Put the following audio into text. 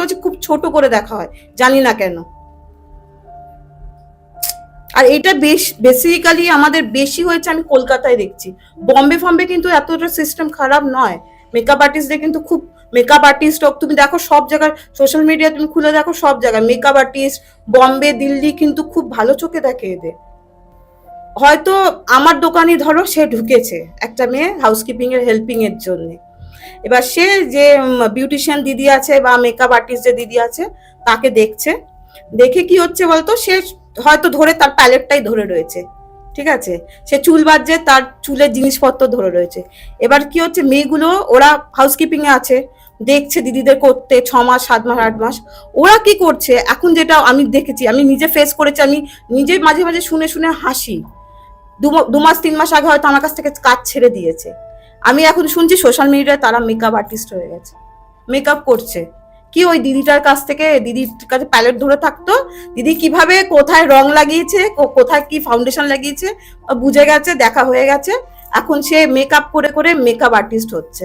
কাছে খুব ছোট করে দেখা হয়, জানি না কেন। আর এটা বেসিক্যালি আমাদের বেশি হয়েছে আমি কলকাতায় দেখছি। বম্বে ফম্বে কিন্তু এতটা সিস্টেম খারাপ নয়। মেকআপ আর্টিস্টদের কিন্তু খুব, মেকআপ আর্টিস্ট হোক, তুমি দেখো সব জায়গায় সোশ্যাল মিডিয়া তুমি খুলে দেখো, সব জায়গায় মেকআপ আর্টিস্ট, বম্বে দিল্লি কিন্তু খুব ভালো চোখে দেখে এদের। হয়তো আমার দোকানে ধরো সে ঢুকেছে একটা মেয়ে হাউসকিপিং এর হেল্পিং এর জন্য, এবার সে যে বিউটিশিয়ান দিদি আছে বা মেকআপ আর্টিস্ট যে দিদি আছে তাকে দেখছে, দেখে কি হচ্ছে বলতো, সে হয়তো ধরে তার প্যালেটটাই ধরে রয়েছে, ঠিক আছে, সে চুল বাজছে, তার চুলের জিনিসপত্র ধরে রয়েছে। এবার কি হচ্ছে, মেয়েগুলো ওরা হাউসকিপিং এ আছে, দেখছে দিদিদের করতে 6 মাস 7 মাস 8 মাস, ওরা কি করছে এখন, যেটা আমি দেখেছি, আমি নিজে ফেস করেছি, আমি নিজে মাঝে মাঝে শুনে শুনে হাসি। 2 মাস 3 মাস আগে হয়তো আমার কাছ থেকে কাজ ছেড়ে দিয়েছে, আমি এখন শুনছি সোশ্যাল মিডিয়ায় তারা মেকআপ আর্টিস্ট হয়ে গেছে, মেকআপ করছে। কি ওই দিদিটার কাছ থেকে, দিদির কাছে প্যালেট ধরে থাকতো, দিদি কিভাবে কোথায় রং লাগিয়েছে, কোথায় কি ফাউন্ডেশন লাগিয়েছে বুঝে গেছে, দেখা হয়ে গেছে, এখন সে মেকআপ করে করে মেকআপ আর্টিস্ট হচ্ছে।